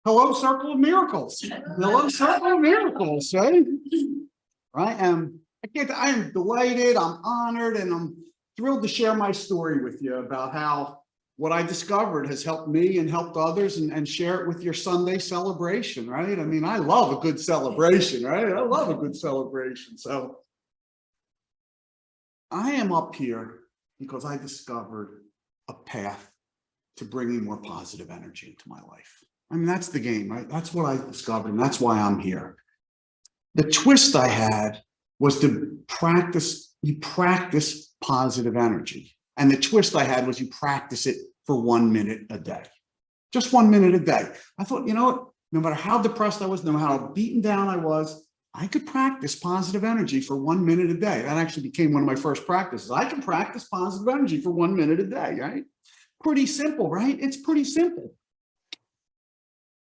Hello, Circle of Miracles. Hello, Circle of Miracles, right? I am delighted, I'm honored, and I'm thrilled to share my story with you about how what I discovered has helped me and helped others, and share it with your Sunday celebration, right? I mean, I love a good celebration, right? I love a good celebration. So I am up here because I discovered a path to bringing more positive energy into my life. I mean, that's the game, right? That's what I discovered, and that's why I'm here. The twist I had was you practice positive energy. And the twist I had was you practice it for 1 minute a day. Just 1 minute a day. I thought, you know what? No matter how depressed I was, no matter how beaten down I was, I could practice positive energy for 1 minute a day. That actually became one of my first practices. I can practice positive energy for 1 minute a day, right? Pretty simple, right? It's pretty simple.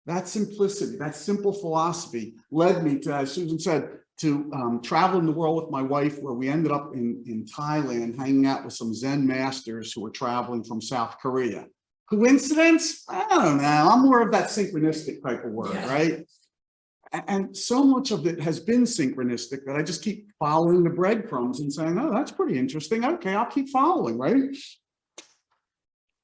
That simplicity, that simple philosophy led me to, as Susan said, to travel in the world with my wife, where we ended up in Thailand, hanging out with some Zen masters who were traveling from South Korea. Coincidence? I don't know. I'm more of that synchronistic type of word, right? And so much of it has been synchronistic that I just keep following the breadcrumbs and saying, oh, that's pretty interesting. Okay, I'll keep following, right?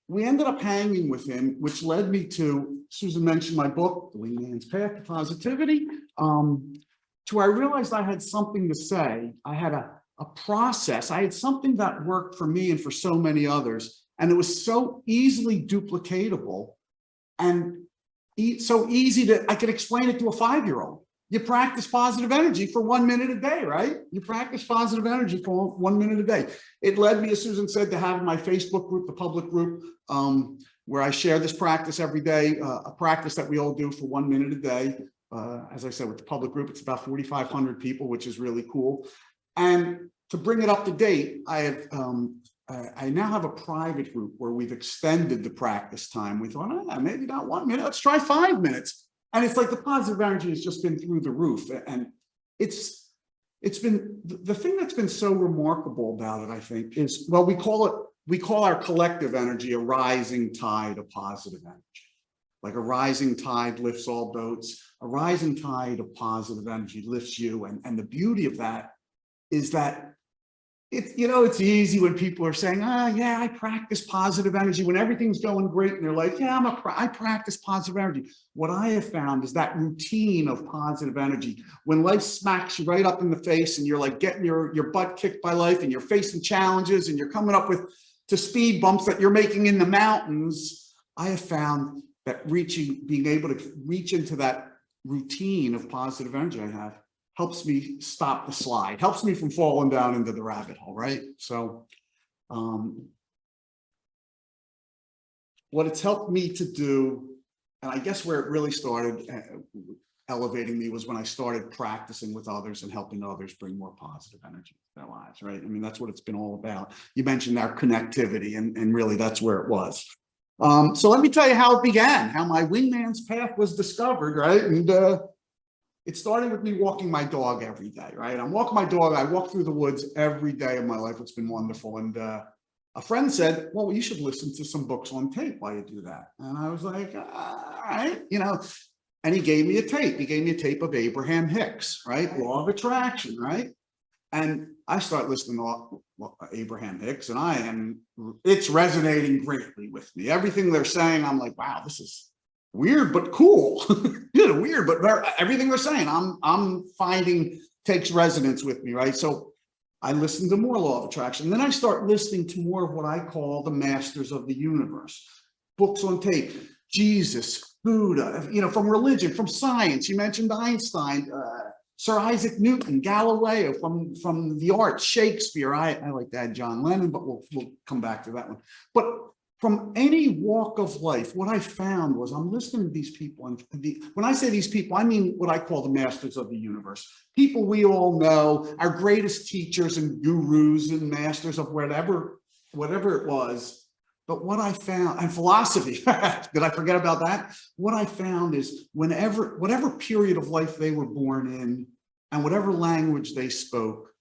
We ended up hanging with him, which led me to, Susan mentioned my book, The Wingman's Path to Positivity, to where I realized I had something to say. I had a process. I had something that worked for me and for so many others. And it was so easily duplicatable and so easy that I could explain it to a 5-year-old. You practice positive energy for 1 minute a day, right? You practice positive energy for 1 minute a day. It led me, as Susan said, to have my Facebook group, the public group, where I share this practice every day, a practice that we all do for 1 minute a day. As I said, with the public group, it's about 4,500 people, which is really cool. And to bring it up to date, I now have a private group where we've extended the practice time. We thought, maybe not 1 minute, let's try 5 minutes. And it's like the positive energy has just been through the roof. And it's been, the thing that's been so remarkable about it, I think, is, well, we call our collective energy a rising tide of positive energy. Like a rising tide lifts all boats. A rising tide of positive energy lifts you. And the beauty of that is that it's easy when people are saying, yeah, I practice positive energy when everything's going great. And they're like, yeah, I practice positive energy. What I have found is that routine of positive energy, when life smacks you right up in the face and you're like getting your butt kicked by life and you're facing challenges and you're coming up to speed bumps that you're making in the mountains, I have found that being able to reach into that routine of positive energy I have helps me stop the slide, helps me from falling down into the rabbit hole, right? So what it's helped me to do, and I guess where it really started elevating me, was when I started practicing with others and helping others bring more positive energy to their lives, right? I mean, that's what it's been all about. You mentioned our connectivity, and really that's where it was. So let me tell you how it began, how my wingman's path was discovered, right? And it started with me walking my dog every day, right? I'm walking my dog. I walk through the woods every day of my life. It's been wonderful. And a friend said, well, you should listen to some books on tape while you do that. And I was like, all right, and he gave me a tape. He gave me a tape of Abraham Hicks, right? Law of Attraction, right? And I start listening to Abraham Hicks, and it's resonating greatly with me. Everything they're saying, I'm like, wow, this is weird, but cool. Weird, but everything they're saying, I'm finding takes resonance with me, right? So I listen to more Law of Attraction. Then I start listening to more of what I call the masters of the universe. Books on tape, Jesus, Buddha, from religion, from science. You mentioned Einstein, Sir Isaac Newton, Galileo, from the arts, Shakespeare. I like to add John Lennon, but we'll come back to that one. But from any walk of life, what I found was I'm listening to these people, and when I say these people, I mean what I call the masters of the universe. People we all know, our greatest teachers and gurus and masters of whatever it was. But what I found, and philosophy, did I forget about that? What I found is whatever period of life they were born in and whatever language they spoke,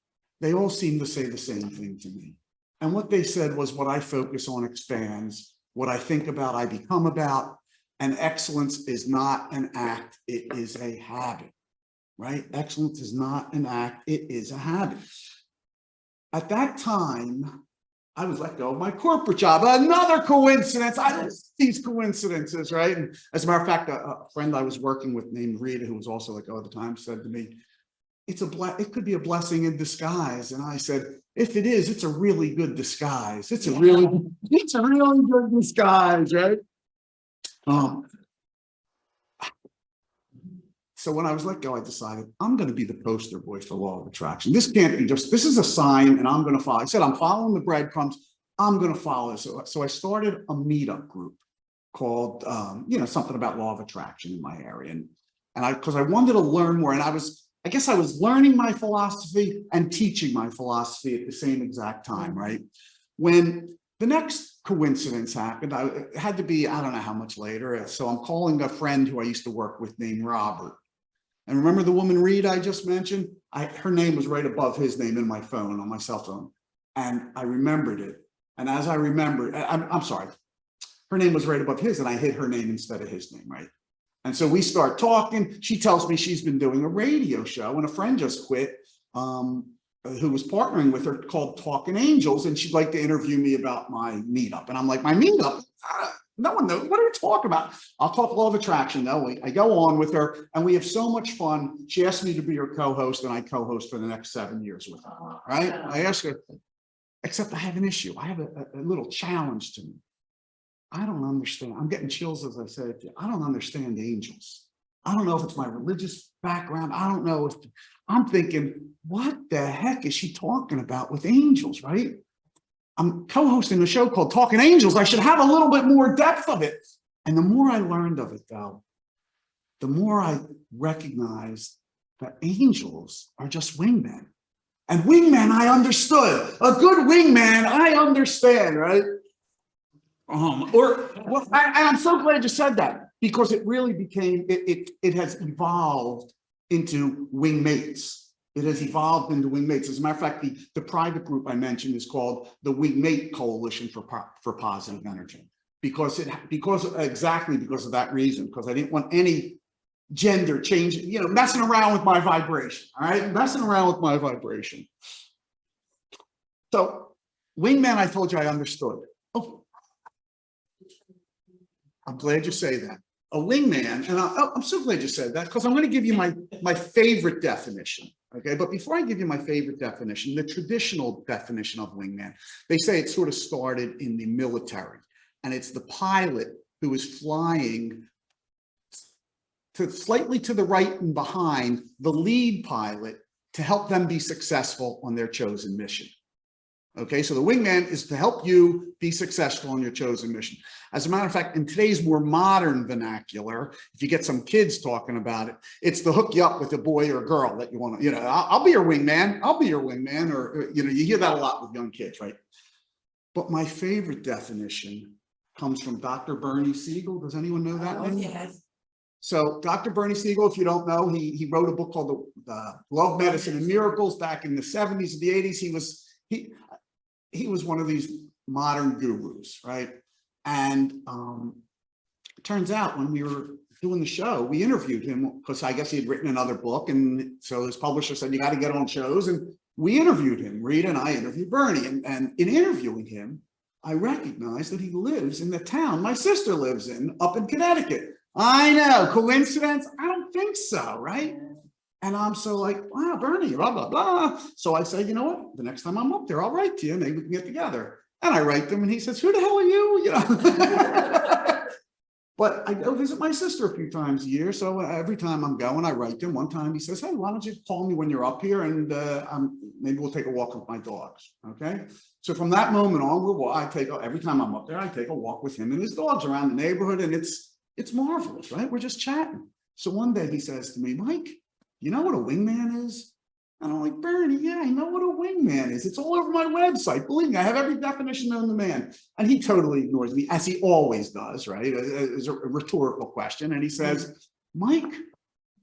they all seemed to say the same thing to me. And what they said was, what I focus on expands. What I think about, I become about. And excellence is not an act, it is a habit, right? Excellence is not an act, it is a habit. At that time, I was let go of my corporate job. Another coincidence. I don't see these coincidences, right? And as a matter of fact, a friend I was working with named Rita, who was also let go at the time, said to me, it could be a blessing in disguise. And I said, if it is, it's a really good disguise. It's a really good disguise, right? So when I was let go, I decided I'm going to be the poster boy for law of attraction. This can't be just, this is a sign and I'm going to follow. I said, I'm following the breadcrumbs. I'm going to follow this. So I started a meetup group called, something about law of attraction in my area. Because I wanted to learn more. And I guess I was learning my philosophy and teaching my philosophy at the same exact time, right? When the next coincidence happened, it had to be, I don't know how much later. So I'm calling a friend who I used to work with named Robert. And remember the woman Reed I just mentioned? Her name was right above his name in my phone, on my cell phone. And I remembered it. And as I remembered, I'm sorry, her name was right above his and I hit her name instead of his name, right? And so we start talking. She tells me she's been doing a radio show and a friend just quit who was partnering with her called Talking Angels. And she'd like to interview me about my meetup. And I'm like, my meetup? No one knows. What are you talking about? I'll talk law of attraction though. I go on with her and we have so much fun. She asked me to be her co-host and I co-host for the next 7 years with her, right? I asked her, except I have an issue. I have a little challenge to me. I don't understand. I'm getting chills as I said, I don't understand angels. I don't know if it's my religious background. I don't know if I'm thinking, what the heck is she talking about with angels, right? I'm co-hosting a show called Talking Angels. I should have a little bit more depth of it. And the more I learned of it, though, the more I recognized that angels are just wingmen. And wingmen, I understood. A good wingman, I understand, right? I'm so glad you said that because it really became, it has evolved into wingmates. It has evolved into wingmates. As a matter of fact, the private group I mentioned is called the Wingmate Coalition for Positive Energy, because of that reason, because I didn't want any gender change, messing around with my vibration. All right, messing around with my vibration. So, wingman, I told you I understood. Oh, I'm glad you say that. A wingman, and I'm so glad you said that because I'm going to give you my favorite definition. Okay, but before I give you my favorite definition, the traditional definition of wingman, they say it sort of started in the military, and it's the pilot who is flying slightly to the right and behind the lead pilot to help them be successful on their chosen mission. Okay, so the wingman is to help you be successful on your chosen mission. As a matter of fact, in today's more modern vernacular, if you get some kids talking about it, it's to hook you up with a boy or a girl that you want to, I'll be your wingman. I'll be your wingman. Or, you hear that a lot with young kids, right? But my favorite definition comes from Dr. Bernie Siegel. Does anyone know that name? Yes. So Dr. Bernie Siegel, if you don't know, he wrote a book called the Love, Medicine, and Miracles back in the 70s and the 80s. He was one of these modern gurus, right? And it turns out when we were doing the show, we interviewed him because I guess he had written another book. And so his publisher said, you got to get on shows. And we interviewed him. Rita and I interviewed Bernie. And in interviewing him, I recognized that he lives in the town my sister lives in, up in Connecticut. I know, coincidence? I don't think so, right? And I'm so like, wow, Bernie, blah, blah, blah. So I say, you know what? The next time I'm up there, I'll write to you. Maybe we can get together. And I write them and he says, who the hell are you? But I go visit my sister a few times a year. So every time I'm going, I write them. One time he says, hey, why don't you call me when you're up here and maybe we'll take a walk with my dogs. Okay. So from that moment on, every time I'm up there, I take a walk with him and his dogs around the neighborhood. And it's marvelous, right? We're just chatting. So one day he says to me, Mike, you know what a wingman is? And I'm like, Bernie, yeah, I know what a wingman is. It's all over my website. Believe me, I have every definition known to man. And he totally ignores me, as he always does, right? It's a rhetorical question. And he says, Mike,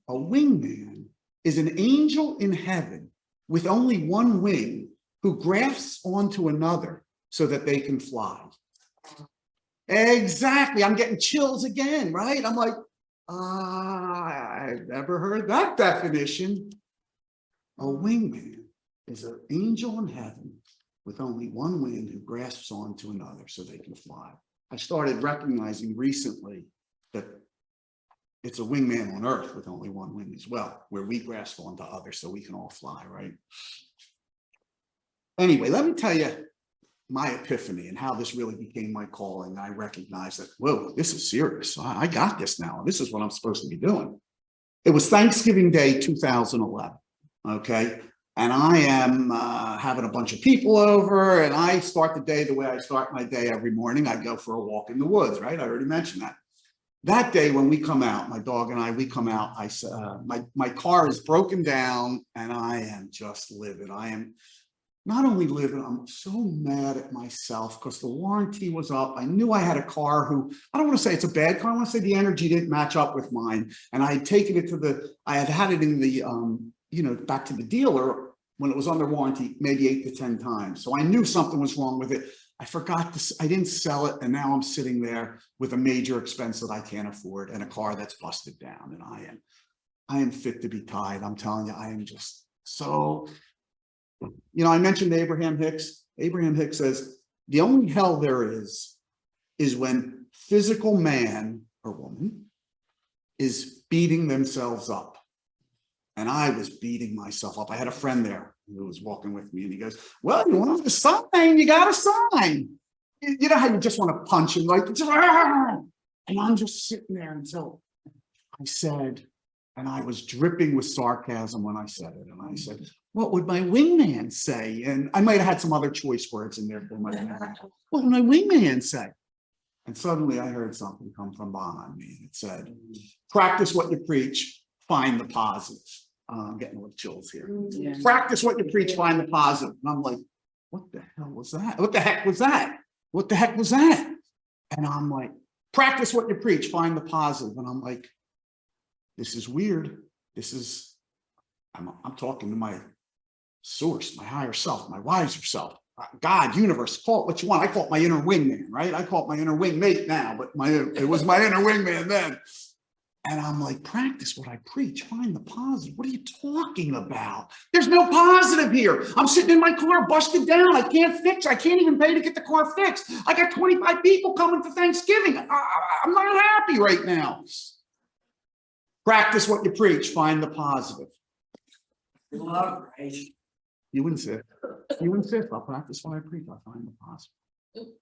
a wingman is an angel in heaven with only one wing who grafts onto another so that they can fly. Exactly. I'm getting chills again, right? I'm like, I've never heard that definition. A wingman is an angel in heaven with only one wing who grasps onto another so they can fly. I started recognizing recently that it's a wingman on earth with only one wing as well, where we grasp onto others so we can all fly, right? Anyway, let me tell you my epiphany and how this really became my calling. I recognized that, whoa, this is serious. I got this now. This is what I'm supposed to be doing. It was Thanksgiving Day 2011, okay? And I am having a bunch of people over, and I start the day the way I start my day every morning. I go for a walk in the woods, right? I already mentioned that. That day when we come out, my dog and I, we come out, my car is broken down and I am just livid. I am not only livid, I'm so mad at myself because the warranty was up. I knew I had a car who, I don't want to say it's a bad car. I want to say the energy didn't match up with mine. And I had taken it to I had it in the, back to the dealer when it was under warranty, maybe 8 to 10 times. So I knew something was wrong with it. I forgot I didn't sell it. And now I'm sitting there with a major expense that I can't afford and a car that's busted down. And I am fit to be tied. I'm telling you, I am just so, I mentioned Abraham Hicks. Abraham Hicks says, the only hell there is when physical man or woman is beating themselves up. And I was beating myself up. I had a friend there who was walking with me and he goes, well, you want to sign, you got to sign. You know how you just want to punch him, like, just, and I'm just sitting there until I said, and I was dripping with sarcasm when I said it. And I said, what would my wingman say? And I might have had some other choice words in there for my wingman. What would my wingman say? And suddenly I heard something come from behind me. It said, practice what you preach, find the positive. I'm getting a little chills here. Yeah. Practice what you preach, find the positive. And I'm like, what the hell was that? What the heck was that? What the heck was that? And I'm like, practice what you preach, find the positive. And I'm like, this is weird. I'm talking to my source, my higher self, my wiser self, God, universe, call it what you want. I call it my inner wingman, right? I call it my inner wingmate now, but it was my inner wingman then. And I'm like, practice what I preach, find the positive. What are you talking about? There's no positive here. I'm sitting in my car busted down. I can't even pay to get the car fixed. I got 25 people coming for Thanksgiving. I'm not happy right now. Practice what you preach, find the positive. All right. You insist. I'll practice what I preach. I'll find the positive.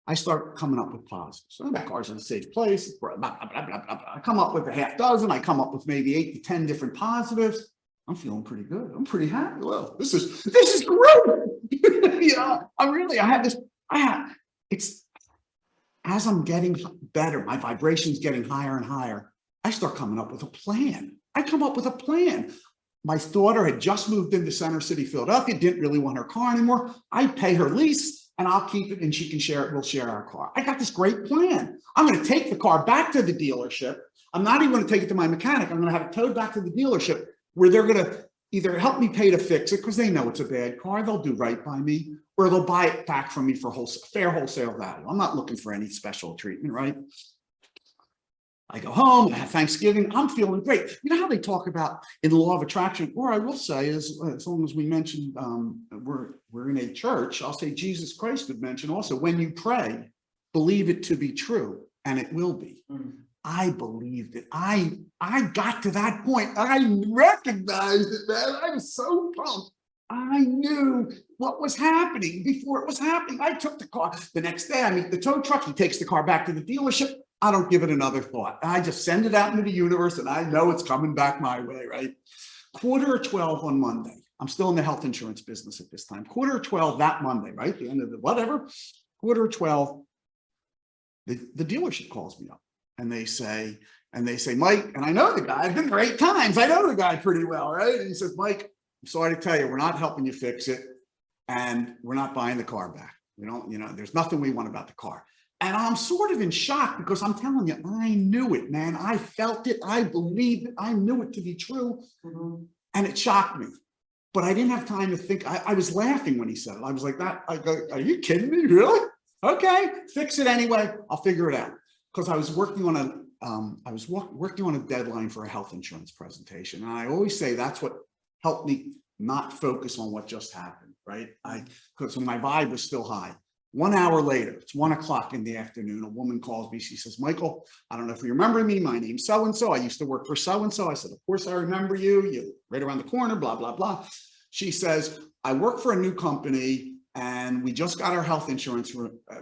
I start coming up with positives. So the car's in a safe place. Blah, blah, blah, blah, blah, blah. I come up with a half dozen. I come up with maybe 8 to 10 different positives. I'm feeling pretty good. I'm pretty happy. Well, this is great. It's as I'm getting better, my vibration's getting higher and higher. I start coming up with a plan. My daughter had just moved into Center City, Philadelphia, didn't really want her car anymore. I pay her lease and I'll keep it and she can share it. We'll share our car. I got this great plan. I'm going to take the car back to the dealership. I'm not even going to take it to my mechanic. I'm going to have it towed back to the dealership where they're going to either help me pay to fix it because they know it's a bad car. They'll do right by me, or they'll buy it back from me for fair wholesale value. I'm not looking for any special treatment, right? I go home, I have Thanksgiving, I'm feeling great. You know how they talk about in the law of attraction, or I will say, as long as we mentioned we're in a church, I'll say Jesus Christ would mention also, when you pray, believe it to be true, and it will be. I believed it. I got to that point. I recognized it, man. I was so pumped. I knew what was happening before it was happening. I took the car. The next day, I meet the tow truck. He takes the car back to the dealership. I don't give it another thought. I just send it out into the universe and I know it's coming back my way, right? 11:45 on Monday. I'm still in the health insurance business at this time. 11:45 that Monday, right? The end of the whatever. 11:45, the dealership calls me up and they say, Mike, and I know the guy, I've been there 8 times. I know the guy pretty well, right? And he says, Mike, I'm sorry to tell you, we're not helping you fix it and we're not buying the car back. We don't, there's nothing we want about the car. And I'm sort of in shock because I'm telling you, I knew it, man. I felt it. I believed it. I knew it to be true. And it shocked me. But I didn't have time to think. I was laughing when he said it. I was like, that. I go, are you kidding me? Really? Okay, fix it anyway. I'll figure it out. Because I was working on working on a deadline for a health insurance presentation. And I always say that's what helped me not focus on what just happened, right? Because my vibe was still high. 1 hour later, it's 1 o'clock in the afternoon, a woman calls me. She says, Michael, I don't know if you remember me. My name's so-and-so. I used to work for so-and-so. I said, of course I remember you. You're right around the corner, blah, blah, blah. She says, I work for a new company and we just got our health insurance.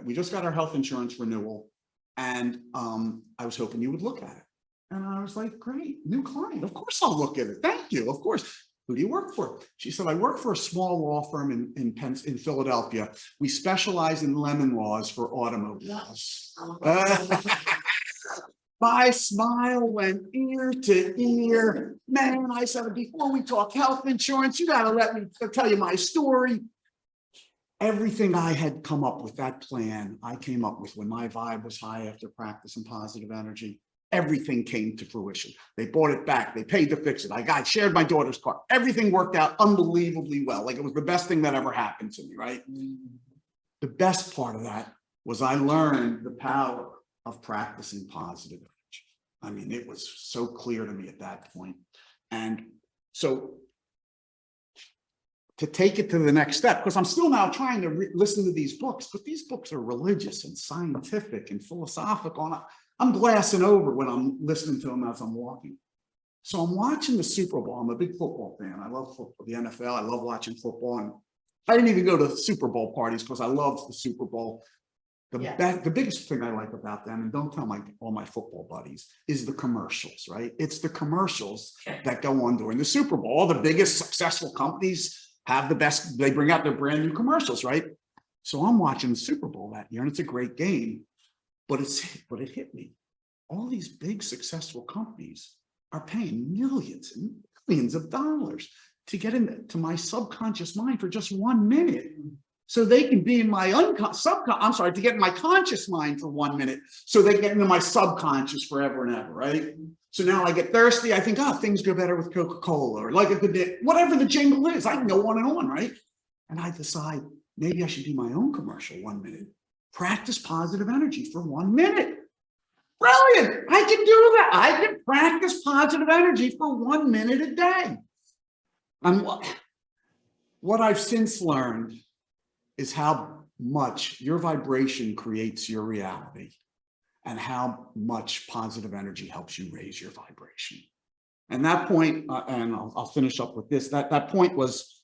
We just got our health insurance renewal. And I was hoping you would look at it. And I was like, great, new client. Of course I'll look at it. Thank you. Of course. Who do you work for? She said, I work for a small law firm in Philadelphia. We specialize in lemon laws for automobiles. My smile went ear to ear. Man, I said, before we talk health insurance, you got to let me tell you my story. Everything I had come up with, that plan I came up with when my vibe was high after practicing positive energy, everything came to fruition. They bought it back. They paid to fix it. I shared my daughter's car. Everything worked out unbelievably well. Like it was the best thing that ever happened to me, right? The best part of that was I learned the power of practicing positive energy. I mean, it was so clear to me at that point. And so to take it to the next step, because I'm still now trying to listen to these books, but these books are religious and scientific and philosophical. And I'm glassing over when I'm listening to them as I'm walking. So I'm watching the Super Bowl. I'm a big football fan. I love football, the NFL. I love watching football. And I didn't even go to Super Bowl parties because I love the Super Bowl. The biggest thing I like about them, and don't tell all my football buddies, is the commercials, right? It's the commercials that go on during the Super Bowl. All the biggest successful companies have the best, they bring out their brand new commercials, right? So I'm watching the Super Bowl that year, and it's a great game, but it hit me. All these big successful companies are paying millions and millions of dollars to get into my subconscious mind for just 1 minute. So they can be in my to get in my conscious mind for 1 minute. So they get into my subconscious forever and ever, right? So now I get thirsty. I think, things go better with Coca-Cola or like whatever the jingle is. I can go on, right? And I decide maybe I should do my own commercial 1 minute. Practice positive energy for 1 minute. Brilliant. I can do that. I can practice positive energy for 1 minute a day. And what I've since learned is how much your vibration creates your reality and how much positive energy helps you raise your vibration. And that point, and I'll finish up with this, that point was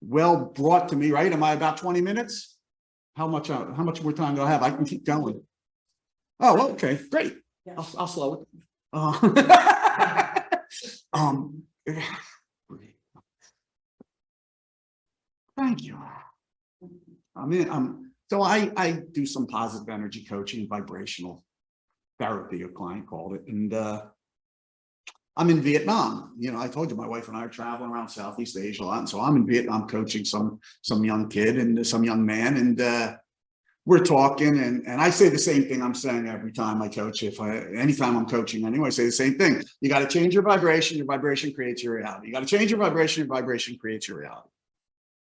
well brought to me, right? Am I about 20 minutes? How much more time do I have? I can keep going. Oh, okay, great. Yeah. I'll slow it. Thank you. So I do some positive energy coaching, vibrational therapy, a client called it. And I'm in Vietnam. You know, I told you my wife and I are traveling around Southeast Asia a lot. And so I'm in Vietnam coaching some young kid and some young man. And we're talking, and I say the same thing I'm saying every time I coach. Anytime I'm coaching anyway, I say the same thing. You got to change your vibration creates your reality. You got to change your vibration creates your reality.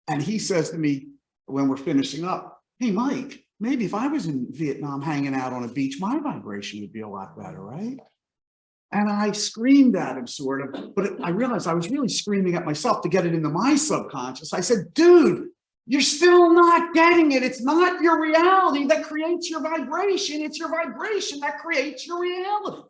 And he says to me when we're finishing up, hey, Mike, maybe if I was in Vietnam hanging out on a beach, my vibration would be a lot better, right? And I screamed at him sort of, but I realized I was really screaming at myself to get it into my subconscious. I said, dude, you're still not getting it. It's not your reality that creates your vibration. It's your vibration that creates your reality.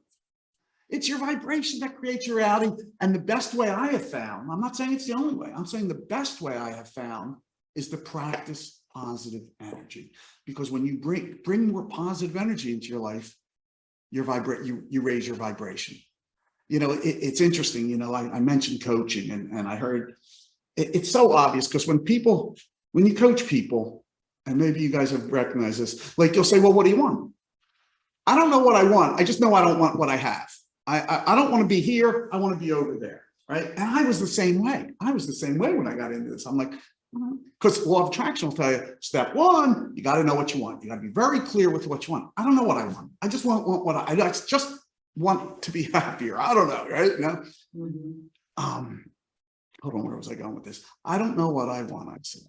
It's your vibration that creates your reality. And the best way I have found, I'm not saying it's the only way, I'm saying the best way I have found is to practice positive energy. Because when you bring more positive energy into your life, you raise your vibration. You know, it's interesting, you know, I mentioned coaching and I heard it's so obvious because when you coach people, and maybe you guys have recognized this, like you'll say, well, what do you want? I don't know what I want. I just know I don't want what I have. I don't want to be here. I want to be over there, right? And I was the same way. I was the same way when I got into this. I'm like, because law of attraction will tell you, step one, you got to know what you want. You got to be very clear with what you want. I don't know what I want. I just want what I just want to be happier. I don't know, right? You know? Hold on, where was I going with this? I don't know what I want, I said.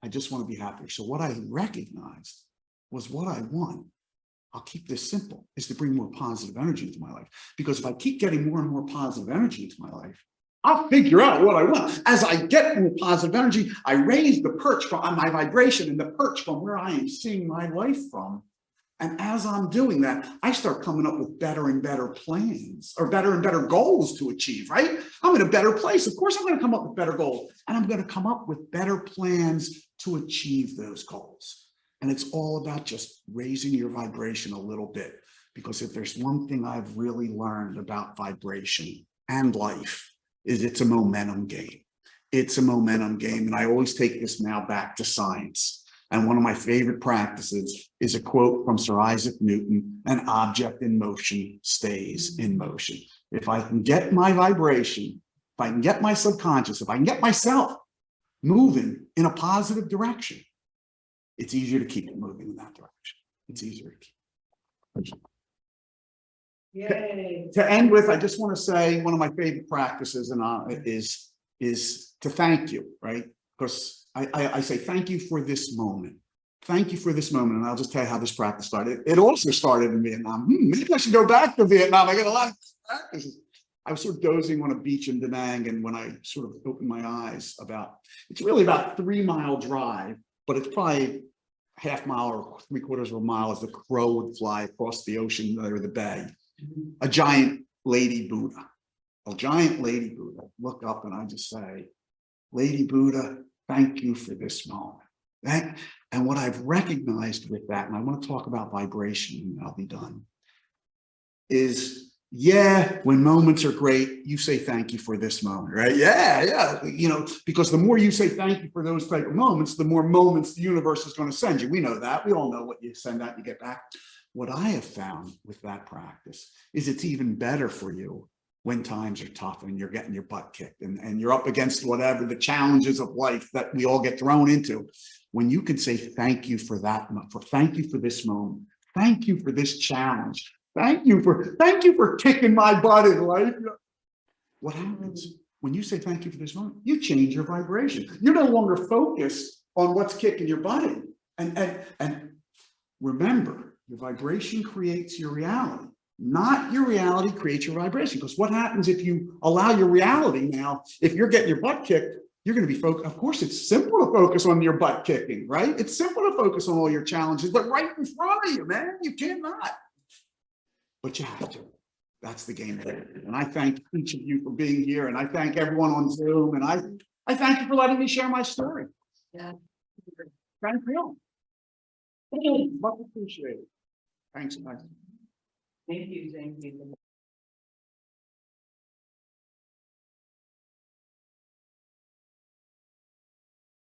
I just want to be happier. So what I recognized was what I want. I'll keep this simple, is to bring more positive energy into my life. Because if I keep getting more and more positive energy into my life, I'll figure out what I want. As I get more positive energy, I raise the perch on my vibration and the perch from where I am seeing my life from. And as I'm doing that, I start coming up with better and better plans, or better and better goals to achieve, right? I'm in a better place. Of course, I'm going to come up with better goals, and I'm going to come up with better plans to achieve those goals. And it's all about just raising your vibration a little bit. Because if there's one thing I've really learned about vibration and life, is it's a momentum game. It's a momentum game. And I always take this now back to science. And one of my favorite practices is a quote from Sir Isaac Newton: an object in motion stays in motion. If I can get my vibration, if I can get my subconscious, if I can get myself moving in a positive direction, it's easier to keep it moving in that direction. It's easier to keep. Yay. To end with, I just want to say one of my favorite practices is to thank you, right? Because I say thank you for this moment. Thank you for this moment. And I'll just tell you how this practice started. It also started in Vietnam. Maybe I should go back to Vietnam. I got a lot of practices. I was sort of dozing on a beach in Da Nang, and when I sort of opened my eyes, it's really about 3-mile drive, but it's probably half mile or 3/4 of a mile as the crow would fly across the ocean or the bay. A giant lady Buddha. Look up and I just say, Lady Buddha, thank you for this moment. And what I've recognized with that, and I want to talk about vibration, and I'll be done, is yeah, when moments are great, you say thank you for this moment, right? Yeah. Because the more you say thank you for those type of moments, the more moments the universe is going to send you. We know that. We all know what you send out, you get back. What I have found with that practice is it's even better for you when times are tough and you're getting your butt kicked and you're up against whatever the challenges of life that we all get thrown into. When you can say thank you for that, thank you for this moment, thank you for this challenge, thank you for kicking my butt in life. What happens when you say thank you for this moment? You change your vibration. You're no longer focused on what's kicking your butt in. And remember, your vibration creates your reality. Not your reality creates your vibration. Because what happens if you allow your reality now, if you're getting your butt kicked, you're going to be focused. Of course, it's simple to focus on your butt kicking, right? It's simple to focus on all your challenges, but right in front of you, man, you cannot. But you have to. That's the game. And I thank each of you for being here. And I thank everyone on Zoom. And I thank you for letting me share my story. Yeah. Thank you. Much appreciated. Thanks, guys. Thank you.